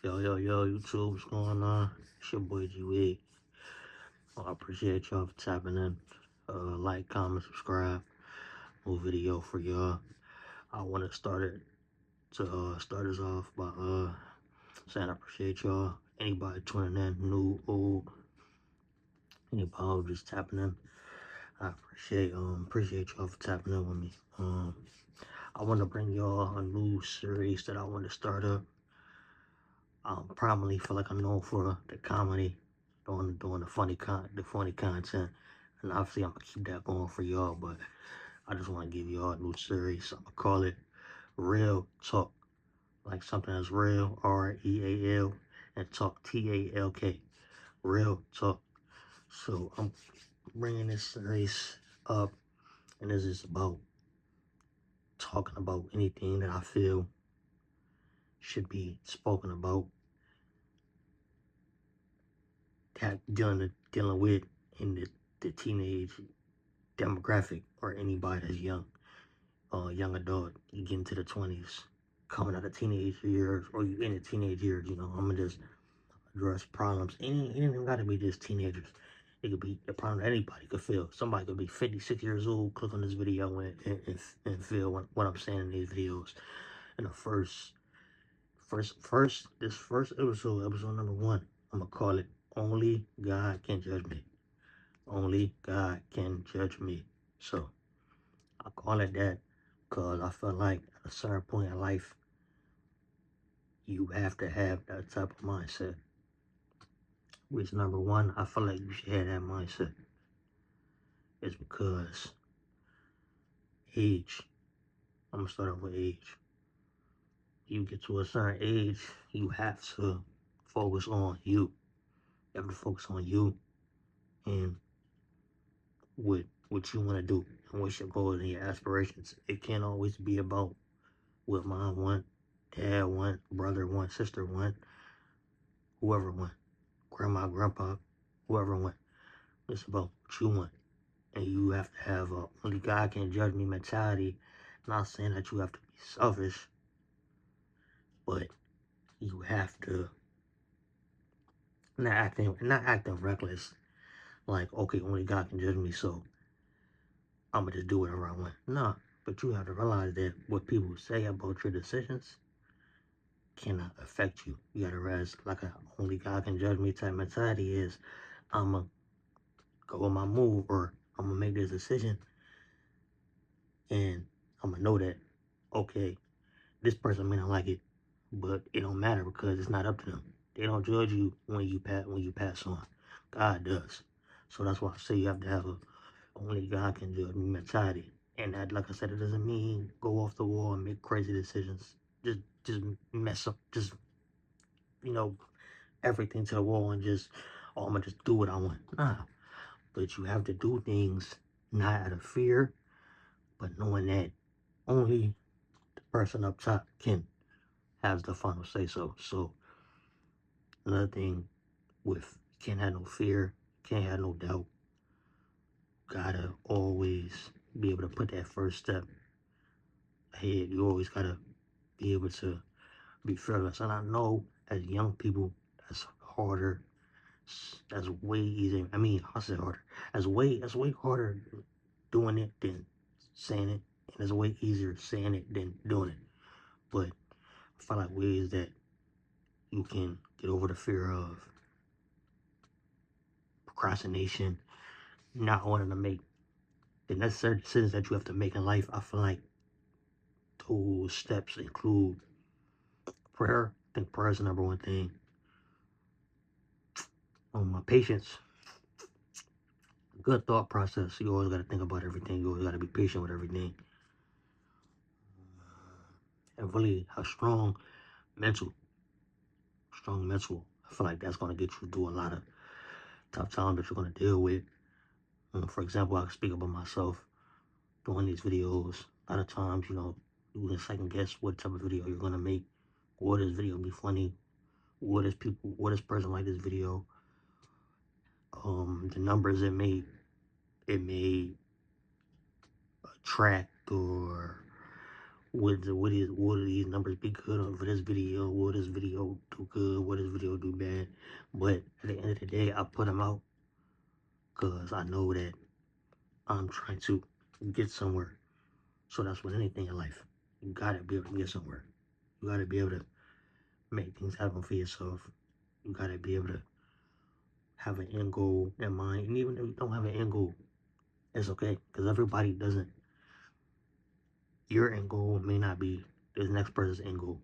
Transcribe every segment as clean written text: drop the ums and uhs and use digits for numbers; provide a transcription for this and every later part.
Yo, YouTube, what's going on? It's your boy Gwade. I appreciate y'all for tapping in. Like, comment, subscribe. New video for y'all. I want to start us off by saying I appreciate y'all. Anybody tuning in, new, old, anybody just tapping in. I appreciate y'all for tapping in with me. I want to bring y'all a new series that I want to start up. Primarily feel like I'm known for the comedy, doing the funny content, and obviously I'm gonna keep that going for y'all. But I just want to give y'all a new series. I'm gonna call it Real Talk, like something that's real, REAL, and talk TALK, Real Talk. So I'm bringing this series up, and this is about talking about anything that I feel should be spoken about, dealing with in the teenage demographic, or anybody that's young adult, you get into the 20s, coming out of teenage years, or you in the teenage years, I'm gonna just address problems. It ain't even gotta be just teenagers. It could be a problem that anybody could feel. Somebody could be 56 years old, click on this video and feel what I'm saying in these videos. And this first episode number 1, I'm gonna call it Only God Can Judge Me. Only God Can Judge Me. So I call it that because I feel like at a certain point in life, you have to have that type of mindset. Which, number one, I feel like you should have that mindset. It's because age. I'm gonna start off with age. You get to a certain age, you have to focus on you. You have to focus on you and what you want to do and what's your goals and your aspirations. It can't always be about what mom want, dad want, brother want, sister want, whoever want, grandma, grandpa, whoever want. It's about what you want. And you have to have a only God can judge me mentality. Not saying that you have to be selfish, but you have to not acting reckless. Like, okay, only God can judge me, so I'm gonna just do whatever I want. Nah, but you have to realize that what people say about your decisions cannot affect you. You gotta realize, like, a only God can judge me type mentality is, I'm gonna go on my move, or I'm gonna make this decision, and I'm gonna know that, okay, this person may not like it, but it don't matter because it's not up to them. They don't judge you when you pass on. God does. So that's why I say you have to have a only God can judge me mentality. And that, like I said, it doesn't mean go off the wall and make crazy decisions. Just mess up, just you know, everything to the wall and just, oh, I'm gonna just do what I want. Nah. But you have to do things not out of fear, but knowing that only the person up top can has the final say so. So another thing with can't have no fear, can't have no doubt. Gotta always be able to put that first step ahead. You always gotta be able to be fearless. And I know as young people, that's harder. That's way easier. I mean, I said harder. That's way harder doing it than saying it, and it's way easier saying it than doing it. But I feel like ways that you can get over the fear of procrastination, not wanting to make the necessary decisions that you have to make in life. I feel like those steps include prayer. I think prayer is the number one thing. My patience, good thought process. You always got to think about everything. You always got to be patient with everything, and really a mental, strong mental. I feel like that's gonna get you through a lot of tough times that you're gonna deal with. For example, I can speak about myself doing these videos. A lot of times, you can second guess what type of video you're gonna make. Will this video be funny? Will this person like this video? The numbers it may attract, or would these numbers be good for this video? Will this video do good? Will this video do bad? But at the end of the day, I put them out because I know that I'm trying to get somewhere. So that's with anything in life. You gotta be able to get somewhere. You gotta be able to make things happen for yourself. You gotta be able to have an end goal in mind. And even if you don't have an end goal, it's okay. Because everybody doesn't. Your end goal may not be the next person's end goal.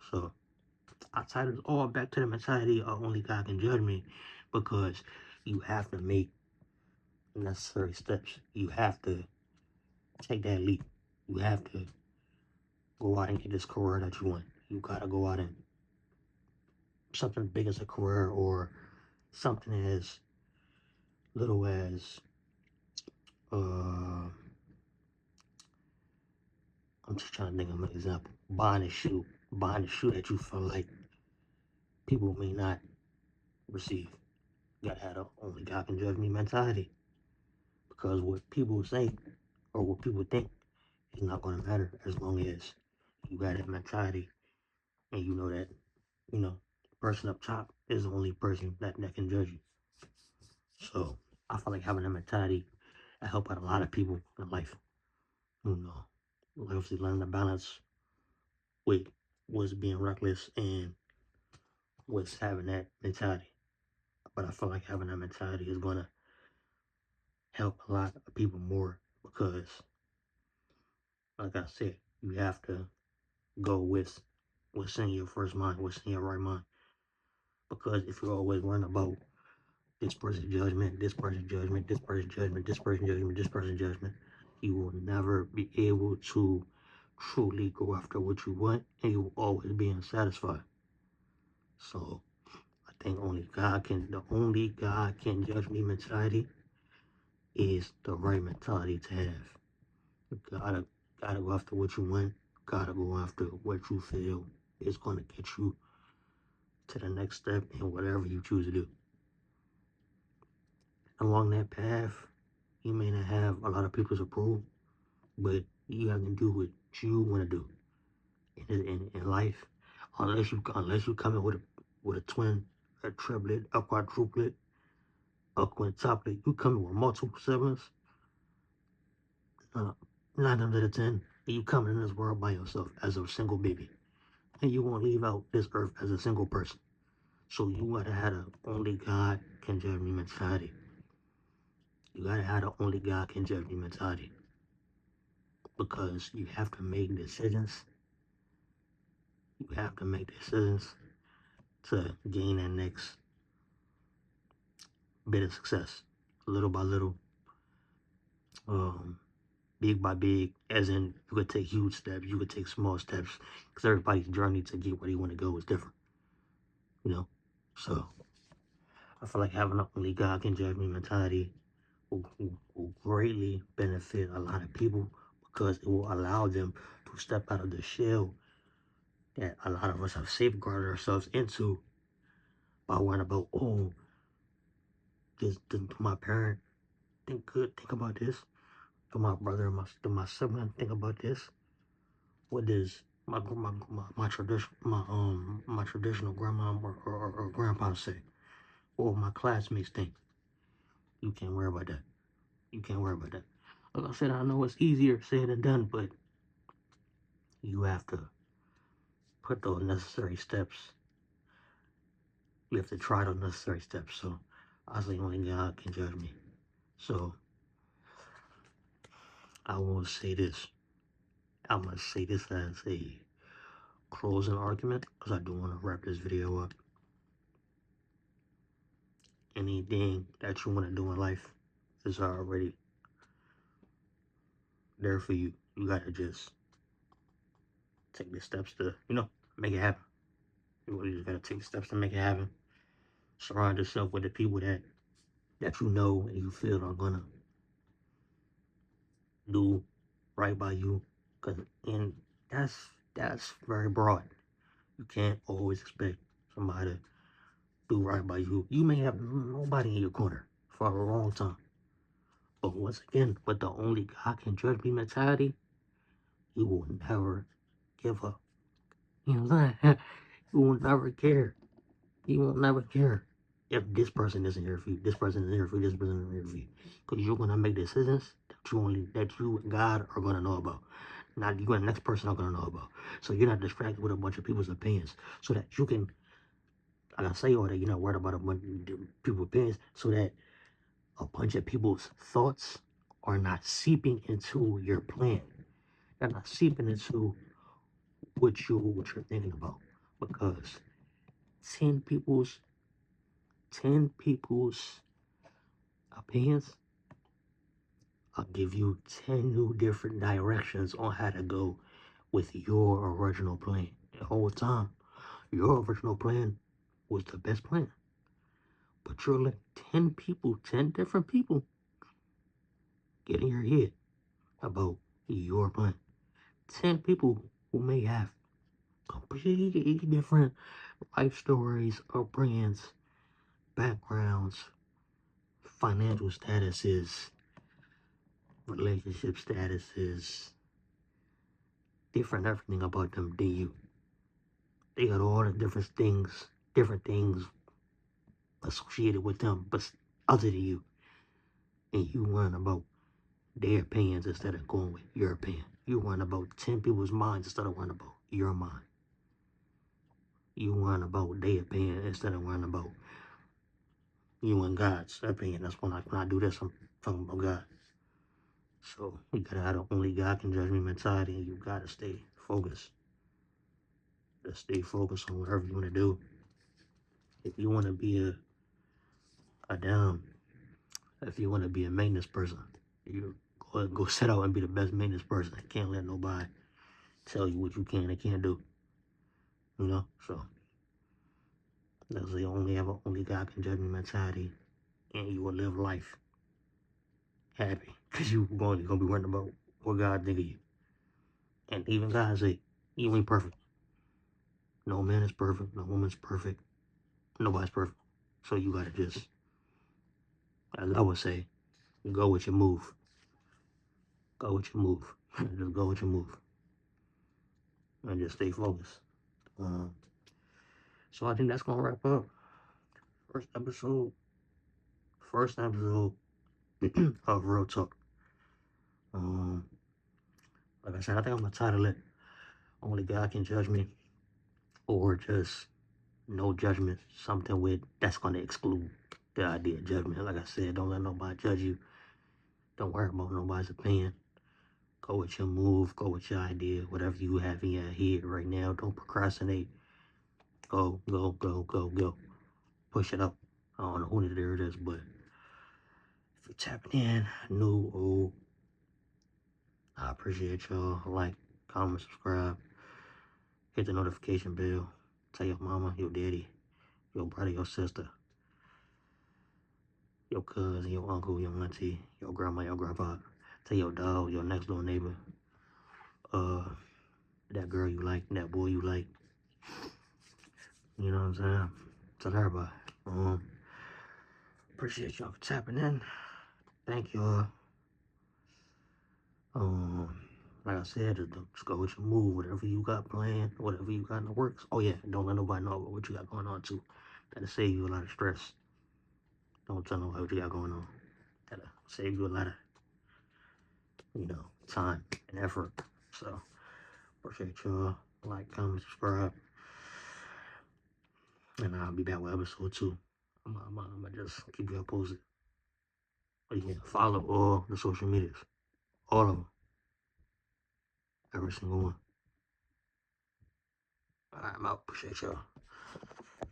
So I tie this all back to the mentality of only God can judge me, because you have to make necessary steps. You have to take that leap. You have to go out and get this career that you want. You gotta go out and something big as a career, or something as little as I'm just trying to think of an example. Buying a shoe that you feel like people may not receive. You gotta have a only God can judge me mentality, because what people say or what people think is not gonna matter as long as you got that mentality, and you know that, the person up top is the only person that can judge you. So I feel like having that mentality, I help out a lot of people in life. You know, obviously learning to balance with what's being reckless and what's having that mentality. But I feel like having that mentality is gonna help a lot of people more, because, like I said, you have to go with what's in your first mind, what's in your right mind. Because if you're always worrying about this person's judgment, this person's judgment, this person's judgment, this person's judgment, this person's judgment, you will never be able to truly go after what you want, and you will always be unsatisfied. So I think the only God can judge me mentality is the right mentality to have. You gotta go after what you want, gotta go after what you feel is gonna get you to the next step in whatever you choose to do. Along that path, you may not have a lot of people's approval, but you have to do what you want to do in life. Unless you come in with a twin, a triplet, a quadruplet, a quintuplet, you come in with multiple siblings. Uh, 9 times out of 10, you come in this world by yourself as a single baby, and you won't leave out this earth as a single person. So you gotta have a only God can judge me mentality. You gotta have a only God can judge me mentality, because you have to make decisions. You have to make decisions to gain that next bit of success, little by little, um, big by big. As in, you could take huge steps, you could take small steps, because everybody's journey to get where they want to go is different, you know. So I feel like having an only God can judge me mentality will greatly benefit a lot of people, because it will allow them to step out of the shell that a lot of us have safeguarded ourselves into by worrying about, oh, do my parent think about this? Do my brother and my sibling think about this? What does my traditional grandma or grandpa say? What will my classmates think? You can't worry about that. You can't worry about that. Like I said, I know it's easier said than done, but you have to put those necessary steps. You have to try those necessary steps. So I say only God can judge me. So I will say this. I'm gonna say this as a closing argument, because I do want to wrap this video up. Anything that you want to do in life is already there for you. You gotta just take the steps to, make it happen. You just gotta take steps to make it happen. Surround yourself with the people that you know and you feel are gonna do right by you. And that's very broad. You can't always expect somebody to do right by you. You may have nobody in your corner for a long time. But once again, with the only God can judge me mentality, He will never give up. You know what I'm saying? He will never care. He will never care if this person isn't here for you, this person isn't here for you, this person isn't here for you. Because you're gonna make decisions that you and God are gonna know about. Not you and the next person are gonna know about. So you're not distracted with a bunch of people's opinions. So that you can, like I say all that, you're not worried about a bunch of people's opinions, so that a bunch of people's thoughts are not seeping into your plan. They're not seeping into what you're thinking about. Because 10 people's 10 people's opinions, I'll give you 10 new different directions on how to go with your original plan. The whole time, your original plan was the best plan. But you're letting 10 people, 10 different people get in your head about your plan. 10 people who may have completely different life stories, upbringings, backgrounds, financial statuses, relationship statuses, different everything about them than you. They got all the different things associated with them, but other than you. And you learn about their opinions instead of going with your opinion. You learn about 10 people's minds instead of learning about your mind. You learn about their opinion instead of learning about you and God's opinion. That's when I do this, I'm talking about God. So you gotta have the only God can judge me mentality, and you gotta stay focused. Just stay focused on whatever you wanna do. If you wanna be a down, if you wanna be a maintenance person, you go set out and be the best maintenance person. You can't let nobody tell you what you can and can't do. You know? So that's the only God can judge me mentality, and you will live life happy. Cause you're gonna be worrying about what God think of you. And even God say, you ain't perfect. No man is perfect, no woman's perfect, nobody's perfect. So you gotta just, as I would say, go with your move. Go with your move. Just go with your move. And just stay focused. Um, so I think that's gonna wrap up first episode. First episode of Real Talk. Um, like I said, I think I'm gonna title it "Only God Can Judge Me," or just "No Judgment." Something with that's gonna exclude the idea of judgment. Like I said, don't let nobody judge you. Don't worry about nobody's opinion. Go with your move. Go with your idea. Whatever you have in your head right now. Don't procrastinate. Go, go, go, go, go. Push it up. I don't know who there it is, but if you're tapping in, new, old, I appreciate y'all. Like, comment, subscribe, hit the notification bell. Tell your mama, your daddy, your brother, your sister, your cousin, your uncle, your auntie, your grandma, your grandpa. Tell your dog, your next door neighbor, uh, that girl you like, that boy you like. You know what I'm saying? Tell everybody. Appreciate y'all for tapping in. Thank y'all. Um, like I said, just go with your move, whatever you got planned, whatever you got in the works. Oh yeah, don't let nobody know about what you got going on too. That'll save you a lot of stress. Don't tell nobody what you got going on. That'll save you a lot of, time and effort. So appreciate y'all. Like, comment, subscribe, and I'll be back with episode 2. I'm gonna just keep you posted. But yeah, follow all the social medias, all of them, every single one. All right, I'm out. Appreciate y'all.